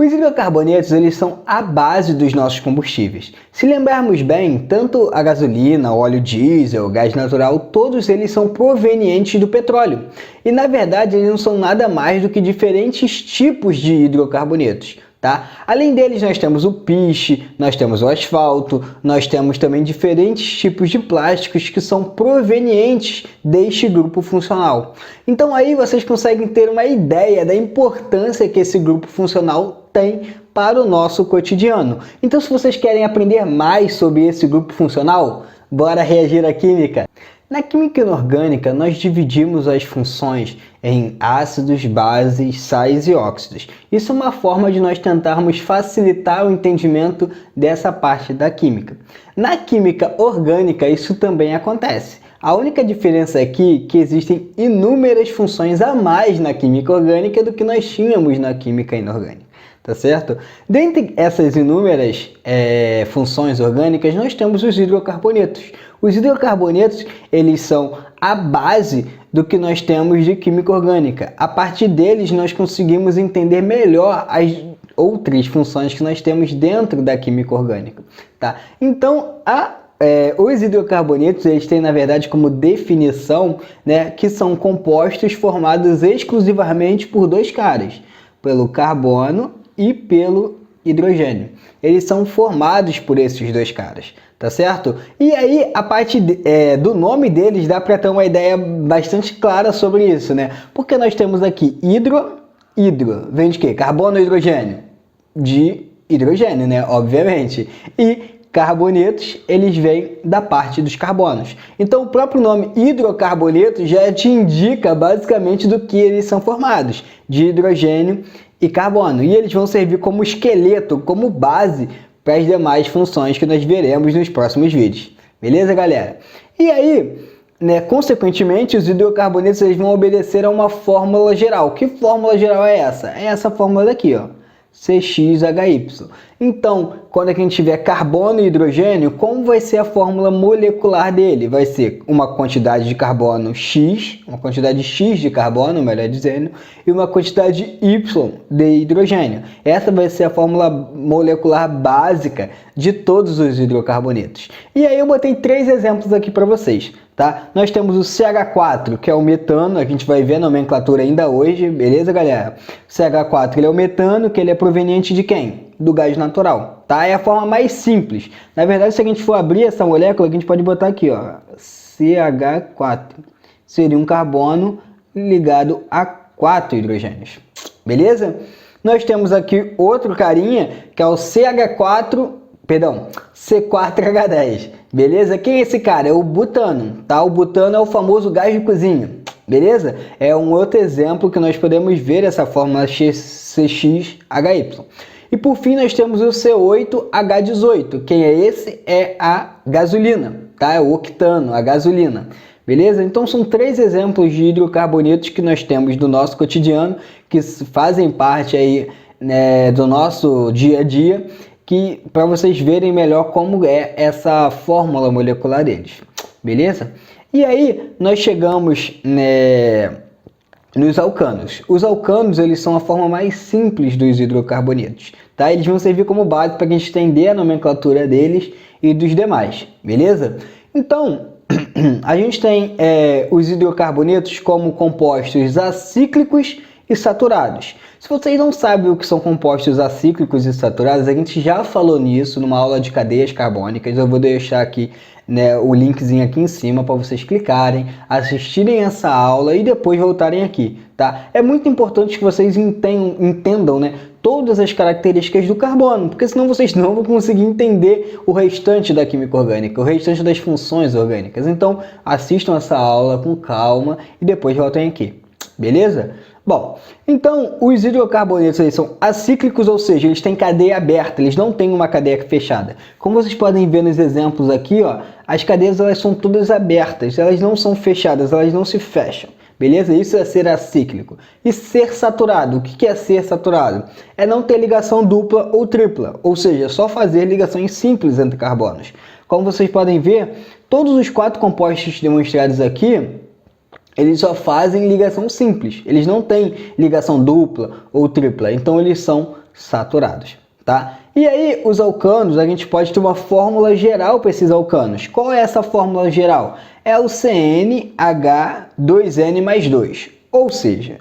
Os hidrocarbonetos eles são a base dos nossos combustíveis. Se lembrarmos bem, tanto a gasolina, o óleo diesel, o gás natural, todos eles são provenientes do petróleo. E na verdade eles não são nada mais do que diferentes tipos de hidrocarbonetos. Tá? Além deles, nós temos o piche, nós temos o asfalto, nós temos também diferentes tipos de plásticos que são provenientes deste grupo funcional. Então aí vocês conseguem ter uma ideia da importância que esse grupo funcional tem para o nosso cotidiano. Então se vocês querem aprender mais sobre esse grupo funcional, bora reagir à química! Na química inorgânica, nós dividimos as funções em ácidos, bases, sais e óxidos. Isso é uma forma de nós tentarmos facilitar o entendimento dessa parte da química. Na química orgânica, isso também acontece. A única diferença aqui é que existem inúmeras funções a mais na química orgânica do que nós tínhamos na química inorgânica. Tá certo? Dentre essas inúmeras funções orgânicas, nós temos os hidrocarbonetos. Os hidrocarbonetos, eles são a base do que nós temos de química orgânica. A partir deles, nós conseguimos entender melhor as outras funções que nós temos dentro da química orgânica. Tá? Então, os hidrocarbonetos, eles têm, na verdade, como definição, né, que são compostos formados exclusivamente por dois caras, pelo carbono e pelo hidrogênio. Eles são formados por esses dois caras, tá certo? E aí, a parte do nome deles dá para ter uma ideia bastante clara sobre isso, né? Porque nós temos aqui hidro, vem de quê? Carbono ou hidrogênio? De hidrogênio, né? Obviamente. E carbonetos, eles vêm da parte dos carbonos. Então, o próprio nome hidrocarboneto já te indica basicamente do que eles são formados, de hidrogênio e carbono. E eles vão servir como esqueleto, como base para as demais funções que nós veremos nos próximos vídeos. Beleza, galera? E aí, né, consequentemente, os hidrocarbonetos eles vão obedecer a uma fórmula geral. Que fórmula geral é essa? É essa fórmula daqui, ó. CXHY. Então, quando a gente tiver carbono e hidrogênio, como vai ser a fórmula molecular dele? Vai ser uma quantidade de carbono X, uma quantidade X de carbono, melhor dizendo, e uma quantidade Y de hidrogênio. Essa vai ser a fórmula molecular básica de todos os hidrocarbonetos. E aí eu botei 3 exemplos aqui para vocês. Tá? Nós temos o CH4, que é o metano, a gente vai ver a nomenclatura ainda hoje, beleza, galera? O CH4 ele é o metano, que ele é proveniente de quem? Do gás natural, tá? É a forma mais simples. Na verdade, se a gente for abrir essa molécula, a gente pode botar aqui, ó, CH4. Seria um carbono ligado a 4 hidrogênios, beleza? Nós temos aqui outro carinha, que é o C4H10, beleza? Quem é esse cara? É o butano, tá? O butano é o famoso gás de cozinha, beleza? É um outro exemplo que nós podemos ver essa fórmula CXHY. E por fim nós temos o C8H18. Quem é esse? É a gasolina, tá? É o octano, a gasolina. Beleza? Então são 3 exemplos de hidrocarbonetos que nós temos do nosso cotidiano, que fazem parte aí, né, do nosso dia a dia, que para vocês verem melhor como é essa fórmula molecular deles. Beleza? E aí nós chegamos, né, nos alcanos. Os alcanos eles são a forma mais simples dos hidrocarbonetos, tá? Eles vão servir como base para a gente entender a nomenclatura deles e dos demais, beleza? Então, a gente tem os hidrocarbonetos como compostos acíclicos e saturados. Se vocês não sabem o que são compostos acíclicos e saturados, a gente já falou nisso numa aula de cadeias carbônicas. Eu vou deixar aqui, né, o linkzinho aqui em cima para vocês clicarem, assistirem essa aula e depois voltarem aqui, tá? É muito importante que vocês entendam, né, todas as características do carbono, porque senão vocês não vão conseguir entender o restante da química orgânica, o restante das funções orgânicas. Então, assistam essa aula com calma e depois voltem aqui, beleza? Bom, então os hidrocarbonetos eles são acíclicos, ou seja, eles têm cadeia aberta, eles não têm uma cadeia fechada. Como vocês podem ver nos exemplos aqui, ó, as cadeias elas são todas abertas, elas não são fechadas, elas não se fecham. Beleza? Isso é ser acíclico. E ser saturado, o que é ser saturado? É não ter ligação dupla ou tripla, ou seja, só fazer ligações simples entre carbonos. Como vocês podem ver, todos os 4 compostos demonstrados aqui, eles só fazem ligação simples, eles não têm ligação dupla ou tripla, então eles são saturados, tá? E aí, os alcanos, a gente pode ter uma fórmula geral para esses alcanos. Qual é essa fórmula geral? É o CnH2n mais 2, ou seja,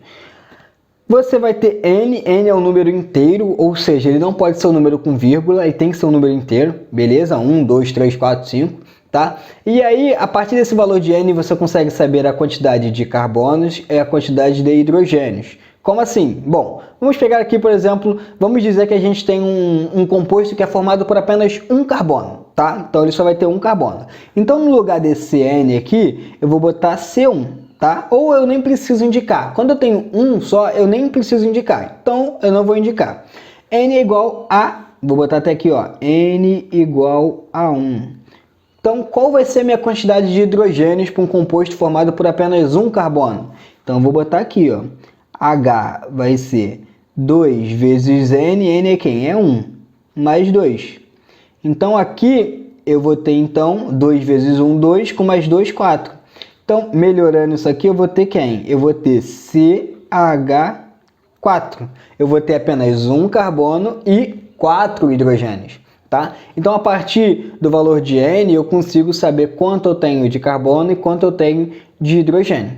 você vai ter N é um número inteiro, ou seja, ele não pode ser um número com vírgula, ele tem que ser um número inteiro, beleza? 1, 2, 3, 4, 5, tá? E aí, a partir desse valor de N, você consegue saber a quantidade de carbonos e a quantidade de hidrogênios. Como assim? Bom, vamos pegar aqui, por exemplo, vamos dizer que a gente tem um composto que é formado por apenas um carbono, tá? Então, ele só vai ter um carbono. Então, no lugar desse N aqui, eu vou botar C1. Tá? Ou eu nem preciso indicar. Quando eu tenho um só, eu nem preciso indicar. Então, eu não vou indicar. N é igual a... Vou botar até aqui, ó. N igual a 1. Então, qual vai ser a minha quantidade de hidrogênios para um composto formado por apenas um carbono? Então, eu vou botar aqui, ó. H vai ser 2 vezes N. N é quem? É 1. Mais 2. Então, aqui, eu vou ter, então, 2 vezes 1, 2, com mais 2, 4. Então, melhorando isso aqui, eu vou ter quem? Eu vou ter CH4. Eu vou ter apenas um carbono e 4 hidrogênios, tá? Então, a partir do valor de N, eu consigo saber quanto eu tenho de carbono e quanto eu tenho de hidrogênio.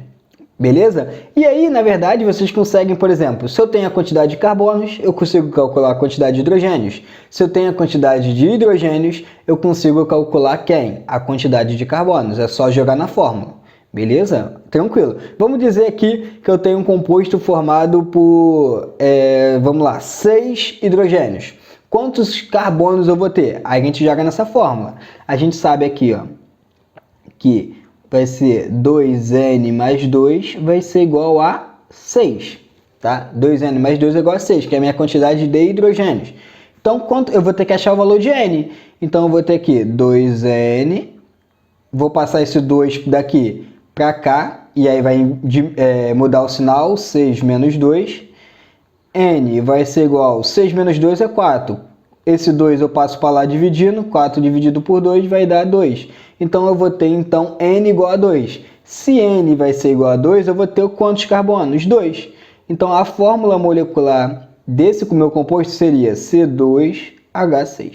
Beleza? E aí, na verdade, vocês conseguem, por exemplo, se eu tenho a quantidade de carbonos, eu consigo calcular a quantidade de hidrogênios. Se eu tenho a quantidade de hidrogênios, eu consigo calcular quem? A quantidade de carbonos. É só jogar na fórmula. Beleza? Tranquilo. Vamos dizer aqui que eu tenho um composto formado por, vamos lá, 6 hidrogênios. Quantos carbonos eu vou ter? Aí a gente joga nessa fórmula. A gente sabe aqui, ó, que vai ser 2n mais 2 vai ser igual a 6. Tá? 2n mais 2 é igual a 6, que é a minha quantidade de hidrogênios. Então, quanto eu vou ter que achar o valor de n. Então, eu vou ter aqui 2n, vou passar esse 2 daqui para cá, e aí vai mudar o sinal, 6 menos 2. N vai ser igual, 6 menos 2 é 4. Esse 2 eu passo para lá dividindo, 4 dividido por 2 vai dar 2. Então, eu vou ter, então, N igual a 2. Se N vai ser igual a 2, eu vou ter quantos carbonos? 2. Então, a fórmula molecular desse meu composto seria C2H6.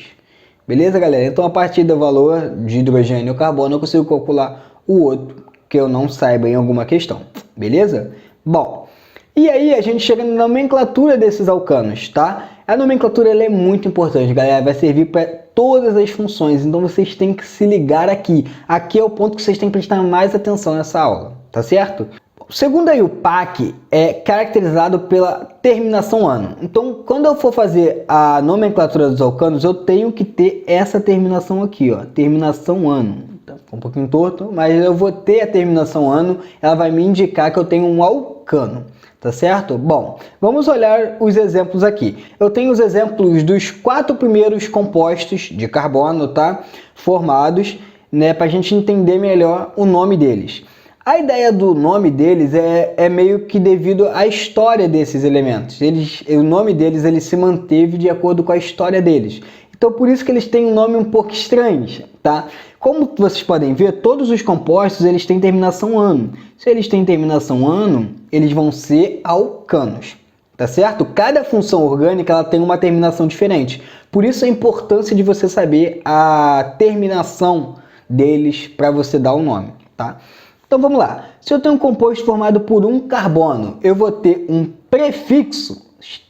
Beleza, galera? Então, a partir do valor de hidrogênio e carbono, eu consigo calcular o outro que eu não saiba em alguma questão. Beleza? Bom, e aí a gente chega na nomenclatura desses alcanos, tá? A nomenclatura ela é muito importante, galera. Vai servir para todas as funções, então vocês têm que se ligar aqui. Aqui é o ponto que vocês têm que prestar mais atenção nessa aula, tá certo? Segundo a IUPAC, é caracterizado pela terminação ano. Então, quando eu for fazer a nomenclatura dos alcanos, eu tenho que ter essa terminação aqui, ó, terminação ano. Tá um pouquinho torto, mas eu vou ter a terminação ano, ela vai me indicar que eu tenho um alcano, tá certo? Bom, vamos olhar os exemplos aqui. Eu tenho os exemplos dos 4 primeiros compostos de carbono, tá? Formados, né, para a gente entender melhor o nome deles. A ideia do nome deles é meio que devido à história desses elementos. O nome deles ele se manteve de acordo com a história deles. Então, por isso que eles têm um nome um pouco estranho, tá? Como vocês podem ver, todos os compostos eles têm terminação ano. Se eles têm terminação ano, eles vão ser alcanos, tá certo? Cada função orgânica ela tem uma terminação diferente. Por isso a importância de você saber a terminação deles para você dar o nome, tá? Então vamos lá. Se eu tenho um composto formado por um carbono, eu vou ter um prefixo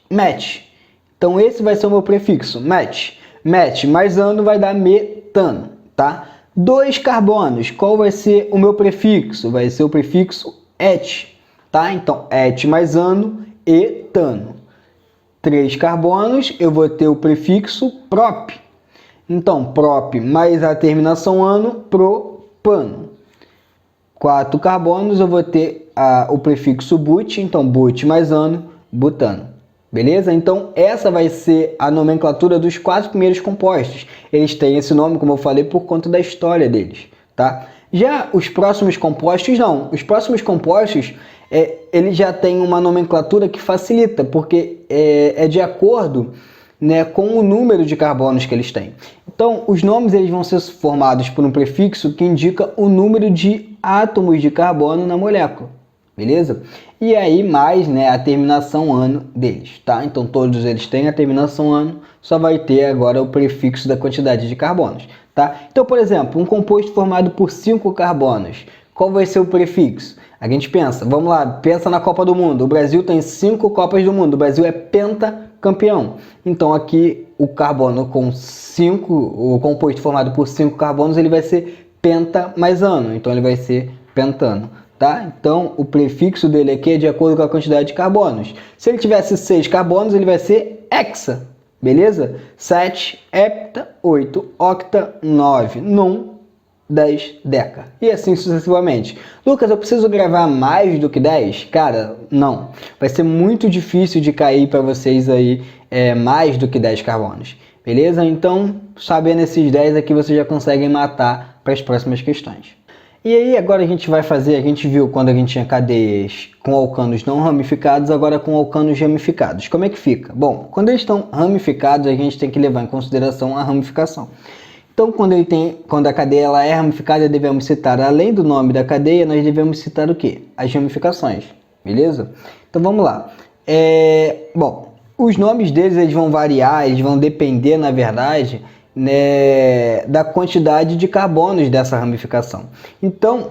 met. Então esse vai ser o meu prefixo, met. Met mais ano vai dar metano, tá? 2 carbonos, qual vai ser o meu prefixo? Vai ser o prefixo et, tá? Então, et mais ano, etano. 3 carbonos, eu vou ter o prefixo prop. Então, prop mais a terminação ano, propano. 4 carbonos, eu vou ter o prefixo but, então but mais ano, butano. Beleza? Então, essa vai ser a nomenclatura dos 4 primeiros compostos. Eles têm esse nome, como eu falei, por conta da história deles, tá? Já os próximos compostos, não. Os próximos compostos, eles já têm uma nomenclatura que facilita, porque é de acordo, né, com o número de carbonos que eles têm. Então, os nomes eles vão ser formados por um prefixo que indica o número de átomos de carbono na molécula, beleza? E aí mais, né, a terminação ano deles, tá? Então todos eles têm a terminação ano, só vai ter agora o prefixo da quantidade de carbonos, tá? Então, por exemplo, um composto formado por 5 carbonos, qual vai ser o prefixo? A gente pensa, vamos lá, pensa na Copa do Mundo. O Brasil tem 5 Copas do Mundo, o Brasil é pentacampeão. Então aqui o carbono com 5, o composto formado por 5 carbonos, ele vai ser penta mais ano, então ele vai ser pentano. Tá? Então, o prefixo dele aqui é de acordo com a quantidade de carbonos. Se ele tivesse 6 carbonos, ele vai ser hexa, beleza? 7, hepta, 8, octa, 9, num, 10, deca. E assim sucessivamente. Lucas, eu preciso gravar mais do que 10? Cara, não. Vai ser muito difícil de cair para vocês aí mais do que 10 carbonos. Beleza? Então, sabendo esses 10 aqui, vocês já conseguem matar para as próximas questões. E aí agora a gente vai fazer, a gente viu quando a gente tinha cadeias com alcanos não ramificados, agora com alcanos ramificados. Como é que fica? Bom, quando eles estão ramificados, a gente tem que levar em consideração a ramificação. Então, quando a cadeia ela é ramificada, devemos citar, além do nome da cadeia, nós devemos citar o quê? As ramificações, beleza? Então vamos lá. Bom, os nomes deles eles vão variar, eles vão depender, na verdade, né, da quantidade de carbonos dessa ramificação. Então,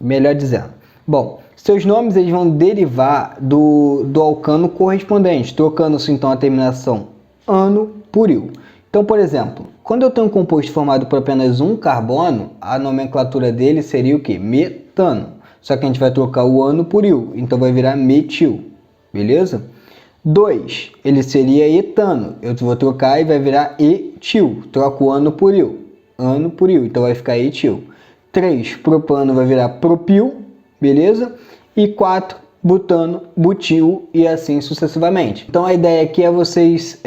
melhor dizendo, bom, seus nomes eles vão derivar do alcano correspondente, trocando-se então a terminação ano por il. Então, por exemplo, quando eu tenho um composto formado por apenas um carbono, a nomenclatura dele seria o que? Metano. Só que a gente vai trocar o ano por il, então vai virar metil, beleza? 2, ele seria etano. Eu vou trocar e vai virar etil. Troco o ano por il. Ano por il, então vai ficar etil. 3, propano vai virar propil, beleza? E 4, butano, butil e assim sucessivamente. Então a ideia aqui é vocês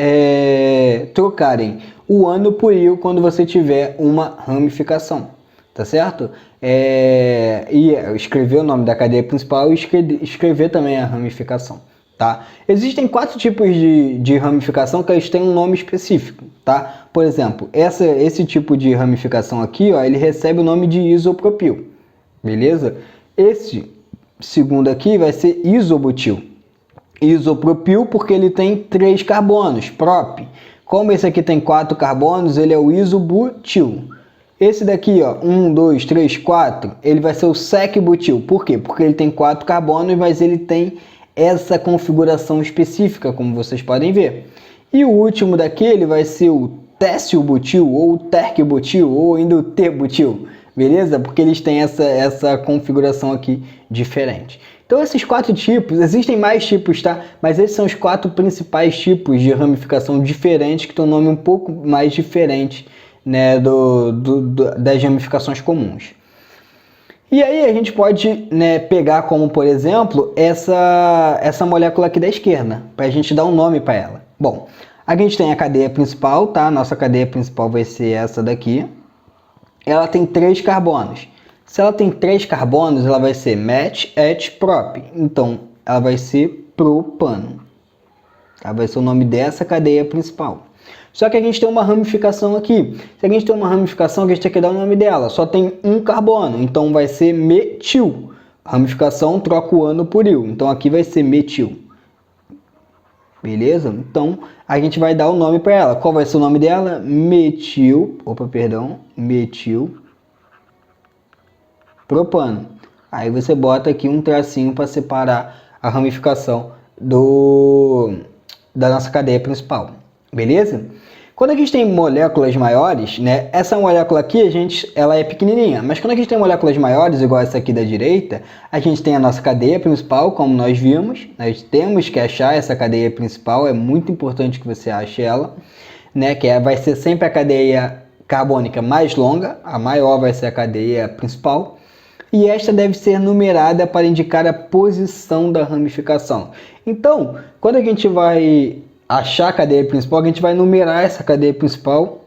trocarem o ano por il quando você tiver uma ramificação, tá certo? E escrever o nome da cadeia principal e escrever também a ramificação. Tá? Existem 4 tipos de ramificação que eles têm um nome específico, tá? Por exemplo, esse tipo de ramificação aqui, ó, ele recebe o nome de isopropil, beleza? Esse segundo aqui vai ser isobutil. Isopropil porque ele tem 3 carbonos, prop. Como esse aqui tem 4 carbonos, ele é o isobutil. Esse daqui, ó, 1, 2, 3, 4, ele vai ser o secbutil. Por quê? Porque ele tem 4 carbonos, mas ele tem essa configuração específica, como vocês podem ver. E o último daquele vai ser o tessilbutil, ou terquebutil, ou ainda o t-butil, beleza? Porque eles têm essa configuração aqui diferente. Então esses 4 tipos, existem mais tipos, tá? Mas esses são os 4 principais tipos de ramificação diferentes, que têm um nome um pouco mais diferente, né, das ramificações comuns. E aí a gente pode, né, pegar como, por exemplo, essa molécula aqui da esquerda, para a gente dar um nome para ela. Bom, a gente tem a cadeia principal, tá? Nossa cadeia principal vai ser essa daqui. Ela tem 3 carbonos. Se ela tem 3 carbonos, ela vai ser met, et, prop. Então, ela vai ser propano. Tá? Vai ser o nome dessa cadeia principal. Só que a gente tem uma ramificação aqui. Se a gente tem uma ramificação, a gente tem que dar o nome dela. Só tem um carbono, então vai ser metil. Ramificação troca o ano por il. Então aqui vai ser metil. Beleza? Então a gente vai dar o nome para ela. Qual vai ser o nome dela? Metil propano. Aí você bota aqui um tracinho para separar a ramificação da nossa cadeia principal. Beleza? Quando a gente tem moléculas maiores, né, essa molécula aqui, ela é pequenininha, mas quando a gente tem moléculas maiores, igual essa aqui da direita, a gente tem a nossa cadeia principal, como nós vimos, nós temos que achar essa cadeia principal, é muito importante que você ache ela, né, vai ser sempre a cadeia carbônica mais longa, a maior vai ser a cadeia principal, e esta deve ser numerada para indicar a posição da ramificação. Então, quando a gente vai achar a cadeia principal, a gente vai numerar essa cadeia principal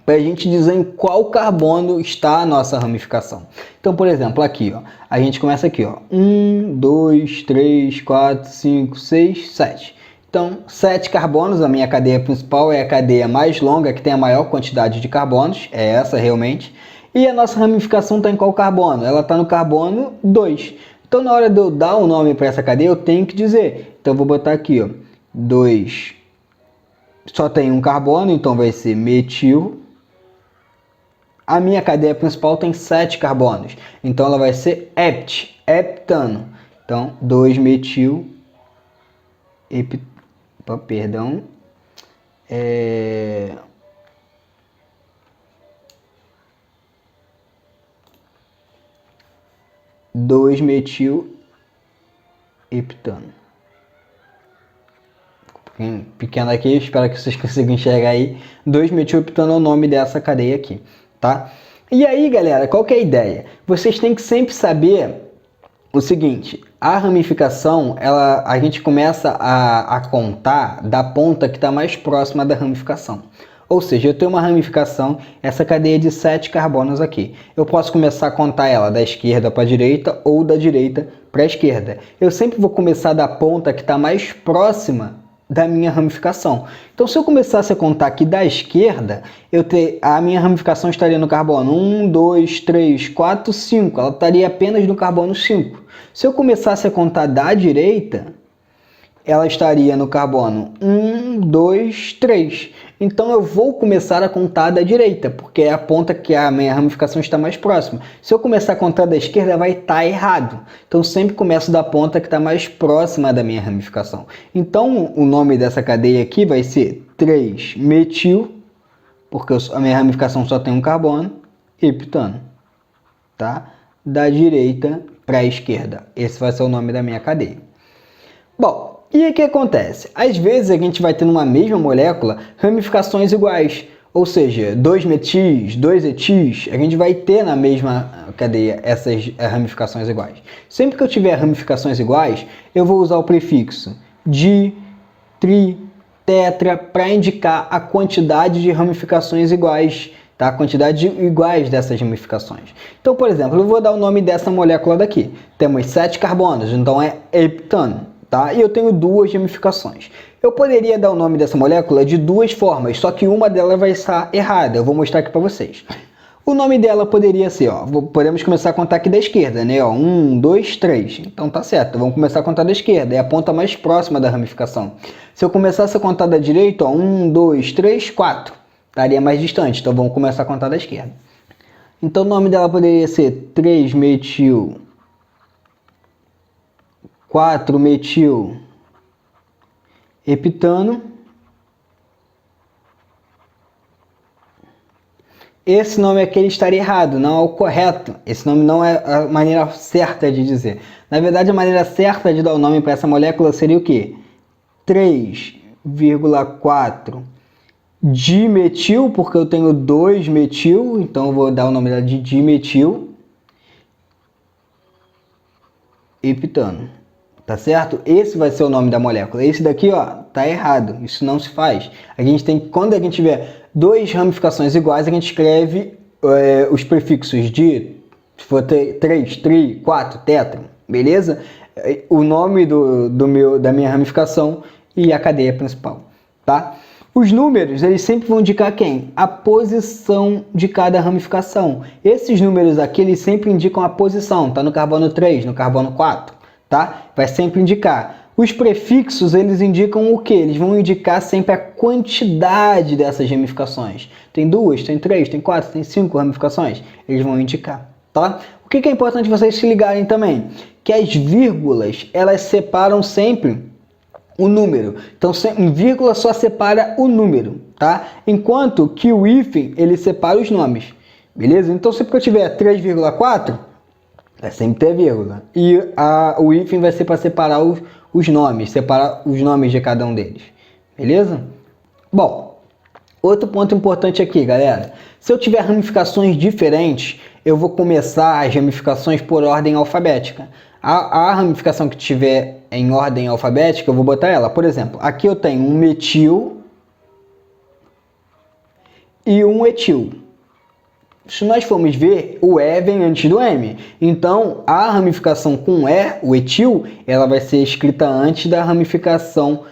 para a gente dizer em qual carbono está a nossa ramificação. Então, por exemplo, aqui, ó, a gente começa aqui, ó, 1, 2, 3, 4, 5, 6, 7. Então, 7 carbonos, a minha cadeia principal é a cadeia mais longa, que tem a maior quantidade de carbonos, é essa realmente. E a nossa ramificação está em qual carbono? Ela está no carbono 2. Então, na hora de eu dar o nome para essa cadeia, eu tenho que dizer. Então, eu vou botar aqui, ó, 2, só tem um carbono, então vai ser metil. A minha cadeia principal tem 7 carbonos, então ela vai ser hept, heptano. Então, 2-metil, perdão, 2-metil heptano. Pequeno aqui, espero que vocês consigam enxergar aí. 2-metil heptano é o nome dessa cadeia aqui, tá? E aí, galera, qual que é a ideia? Vocês têm que sempre saber o seguinte: a ramificação, a gente começa a contar da ponta que está mais próxima da ramificação. Ou seja, eu tenho uma ramificação, essa cadeia de 7 carbonos aqui. Eu posso começar a contar ela da esquerda para a direita ou da direita para a esquerda. Eu sempre vou começar da ponta que está mais próxima da minha ramificação. Então, se eu começasse a contar aqui da esquerda, a minha ramificação estaria no carbono 1, 2, 3, 4, 5. Ela estaria apenas no carbono 5. Se eu começasse a contar da direita, ela estaria no carbono 1, 2, 3. Então, eu vou começar a contar da direita, porque é a ponta que a minha ramificação está mais próxima. Se eu começar a contar da esquerda, vai estar errado. Então, sempre começo da ponta que está mais próxima da minha ramificação. Então, o nome dessa cadeia aqui vai ser 3-metil, porque a minha ramificação só tem um carbono, heptano, tá? Da direita para a esquerda. Esse vai ser o nome da minha cadeia. Bom, e o que acontece? Às vezes a gente vai ter numa mesma molécula ramificações iguais, ou seja, 2 metis, 2 etis, a gente vai ter na mesma cadeia essas ramificações iguais. Sempre que eu tiver ramificações iguais, eu vou usar o prefixo di, tri, tetra para indicar a quantidade de ramificações iguais, tá? A quantidade iguais dessas ramificações. Então, por exemplo, eu vou dar o nome dessa molécula daqui. Temos 7 carbonos, então é heptano. Tá? E eu tenho 2 ramificações. Eu poderia dar o nome dessa molécula de 2 formas, só que uma delas vai estar errada. Eu vou mostrar aqui para vocês. O nome dela poderia ser, ó, podemos começar a contar aqui da esquerda, né? 1, 2, 3. Então tá certo, vamos começar a contar da esquerda, é a ponta mais próxima da ramificação. Se eu começasse a contar da direita, ó, 1, 2, 3, 4. Estaria mais distante, então vamos começar a contar da esquerda. Então o nome dela poderia ser 3-metil 4-metil heptano. Esse nome aqui estaria errado, não é o correto. Esse nome não é a maneira certa de dizer. Na verdade, a maneira certa de dar o nome para essa molécula seria o quê? 3,4 dimetil, porque eu tenho 2 metil, então eu vou dar o nome dela de dimetil heptano. Tá certo? Esse vai ser o nome da molécula. Esse daqui, ó, tá errado. Isso não se faz. A gente tem, quando a gente tiver 2 ramificações iguais, a gente escreve os prefixos de, se for 3, tri, 4, tetra, beleza? O nome da minha ramificação e a cadeia principal, tá? Os números, eles sempre vão indicar quem? A posição de cada ramificação. Esses números aqui, eles sempre indicam a posição. Tá no carbono 3, no carbono 4. Tá? Vai sempre indicar. Os prefixos, eles indicam o que? Eles vão indicar sempre a quantidade dessas ramificações. Tem 2, tem 3, tem 4, tem 5 ramificações? Eles vão indicar, tá? O que é importante vocês se ligarem também? Que as vírgulas, elas separam sempre o número. Então, vírgula só separa o número, tá? Enquanto que o hífen, ele separa os nomes, beleza? Então, sempre que eu tiver 3,4, vai sempre ter vírgula. E o hífen vai ser para separar os nomes de cada um deles. Beleza? Bom, outro ponto importante aqui, galera. Se eu tiver ramificações diferentes, eu vou começar as ramificações por ordem alfabética. A ramificação que tiver em ordem alfabética, eu vou botar ela. Por exemplo, aqui eu tenho um metil e um etil. Se nós formos ver, o E vem antes do M. Então, a ramificação com E, o etil, ela vai ser escrita antes da ramificação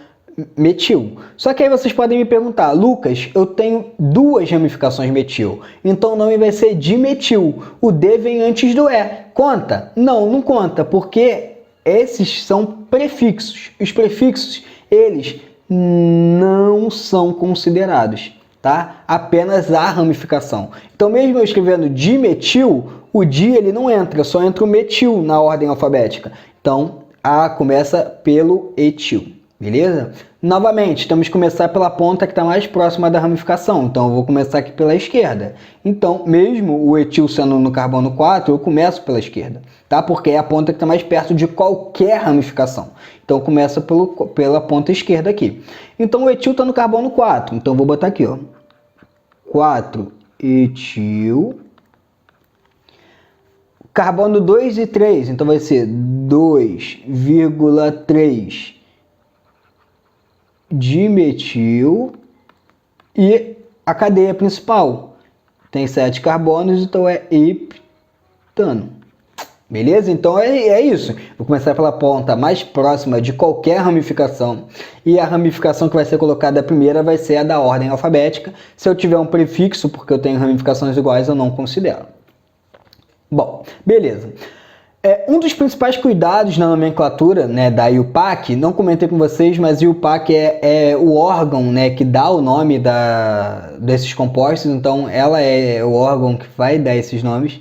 metil. Só que aí vocês podem me perguntar, Lucas, eu tenho duas ramificações metil, então o nome vai ser dimetil. O D vem antes do E. Conta? Não, não conta, porque esses são prefixos. Os prefixos, eles não são considerados, tá? Apenas a ramificação. Então, mesmo eu escrevendo dimetil, o di ele não entra, só entra o metil na ordem alfabética. Então, A começa pelo etil, beleza? Novamente, temos que começar pela ponta que está mais próxima da ramificação. Então, eu vou começar aqui pela esquerda. Então, mesmo o etil sendo no carbono 4, eu começo pela esquerda, tá? Porque é a ponta que está mais perto de qualquer ramificação. Então, começa pela ponta esquerda aqui. Então, o etil está no carbono 4. Então, vou botar aqui, ó. 4 etil. Carbono 2 e 3, então vai ser 2,3 dimetil. E a cadeia principal tem 7 carbonos, então é heptano. Beleza? Então é isso. Vou começar pela ponta mais próxima de qualquer ramificação. E a ramificação que vai ser colocada primeira vai ser a da ordem alfabética. Se eu tiver um prefixo, porque eu tenho ramificações iguais, eu não considero. Bom, beleza. Um dos principais cuidados na nomenclatura, né, da IUPAC, não comentei com vocês, mas IUPAC é o órgão, né, que dá o nome desses compostos, então ela é o órgão que vai dar esses nomes,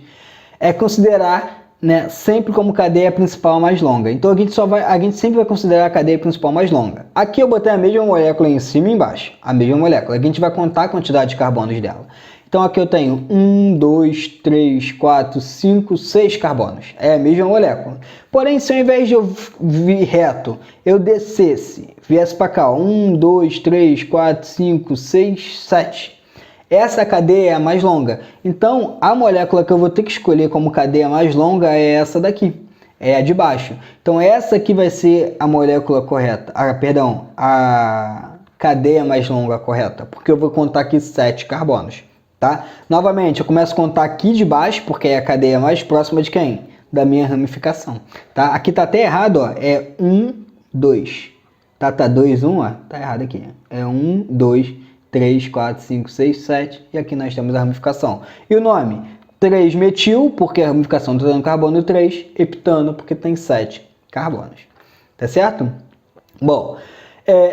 é considerar, né, sempre como cadeia principal mais longa. Então a gente sempre vai considerar a cadeia principal mais longa. Aqui eu botei a mesma molécula em cima e embaixo, a mesma molécula. Aqui a gente vai contar a quantidade de carbonos dela. Então aqui eu tenho 1, 2, 3, 4, 5, 6 carbonos. É a mesma molécula. Porém, se ao invés de eu vir reto, eu descesse, viesse para cá, 1, 2, 3, 4, 5, 6, 7. Essa cadeia é a mais longa. Então, a molécula que eu vou ter que escolher como cadeia mais longa é essa daqui. É a de baixo. Então, essa aqui vai ser a molécula correta. A cadeia mais longa correta. Porque eu vou contar aqui 7 carbonos. Tá? Novamente, eu começo a contar aqui de baixo, porque é a cadeia mais próxima de quem? Da minha ramificação. Tá? Aqui tá até errado, ó. É 1, 2. Tá 2, 1, ó. Tá errado aqui. É 1, 2, 3, 4, 5, 6, 7. E aqui nós temos a ramificação. E o nome? 3-metil, porque a ramificação está dando carbono 3. Heptano, porque tem 7 carbonos. Tá certo? Bom...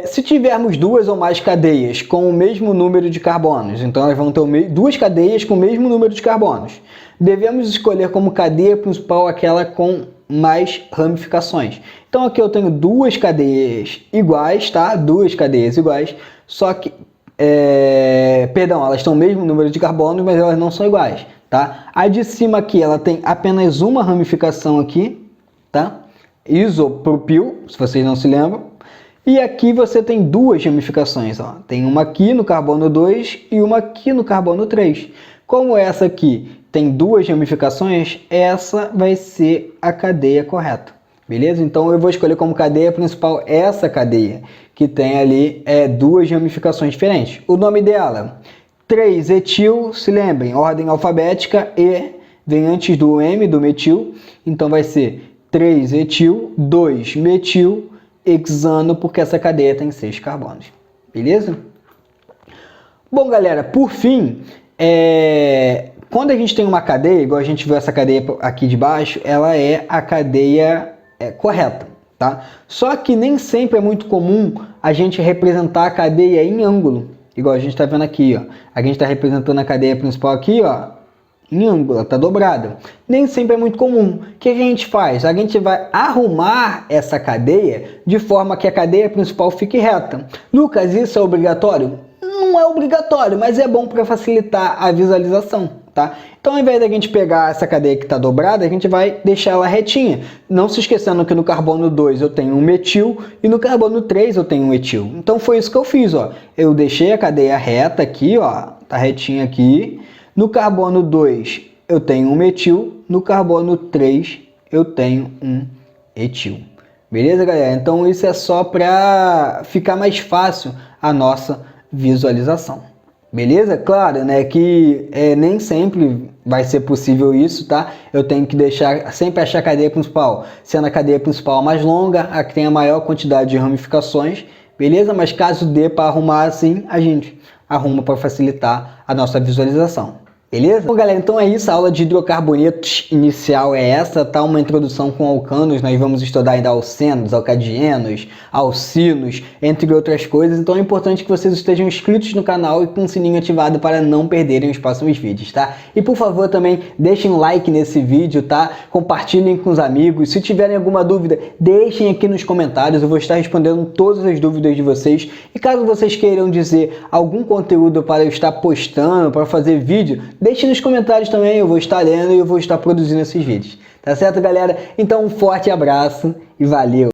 se tivermos duas ou mais cadeias com o mesmo número de carbonos, então nós vamos ter duas cadeias com o mesmo número de carbonos, devemos escolher como cadeia principal aquela com mais ramificações. Então aqui eu tenho duas cadeias iguais, tá? Duas cadeias iguais, só que, elas têm o mesmo número de carbonos, mas elas não são iguais, tá? A de cima aqui, ela tem apenas uma ramificação aqui, tá? Isopropil, se vocês não se lembram. E aqui você tem duas ramificações, ó. Tem uma aqui no carbono 2 e uma aqui no carbono 3. Como essa aqui tem duas ramificações, essa vai ser a cadeia correta, beleza? Então eu vou escolher como cadeia principal essa cadeia, que tem ali duas ramificações diferentes. O nome dela, 3-etil, se lembrem, ordem alfabética, E vem antes do M, do metil, então vai ser 3-etil, 2-metil, hexano, porque essa cadeia tem 6 carbonos, beleza? Bom, galera, por fim, quando a gente tem uma cadeia, igual a gente viu essa cadeia aqui de baixo, ela é a cadeia correta, tá? Só que nem sempre é muito comum a gente representar a cadeia em ângulo, igual a gente está vendo aqui, ó. A gente está representando a cadeia principal aqui, ó, em ângulo, está dobrada. Nem sempre é muito comum. O que a gente faz? A gente vai arrumar essa cadeia de forma que a cadeia principal fique reta. Lucas, isso é obrigatório? Não é obrigatório, mas é bom para facilitar a visualização, tá? Então, ao invés da gente pegar essa cadeia que está dobrada, a gente vai deixar ela retinha. Não se esquecendo que no carbono 2 eu tenho um metil e no carbono 3 eu tenho um etil. Então, foi isso que eu fiz, ó. Eu deixei a cadeia reta aqui, ó, tá retinha aqui. No carbono 2 eu tenho um metil, no carbono 3 eu tenho um etil. Beleza, galera? Então isso é só para ficar mais fácil a nossa visualização. Beleza? Claro, né, que nem sempre vai ser possível isso, tá? Eu tenho que sempre achar a cadeia principal, sendo a cadeia principal mais longa, a que tem a maior quantidade de ramificações, beleza? Mas caso dê para arrumar assim, a gente arruma para facilitar a nossa visualização. Beleza? Bom, galera, então é isso, a aula de hidrocarbonetos inicial é essa, tá? Uma introdução com alcanos, nós vamos estudar ainda alcenos, alcadienos, alcinos, entre outras coisas, então é importante que vocês estejam inscritos no canal e com o sininho ativado para não perderem os próximos vídeos, tá? E por favor também deixem um like nesse vídeo, tá? Compartilhem com os amigos, se tiverem alguma dúvida, deixem aqui nos comentários, eu vou estar respondendo todas as dúvidas de vocês, e caso vocês queiram dizer algum conteúdo para eu estar postando, para fazer vídeo, deixe nos comentários também, eu vou estar lendo e eu vou estar produzindo esses vídeos. Tá certo, galera? Então um forte abraço e valeu!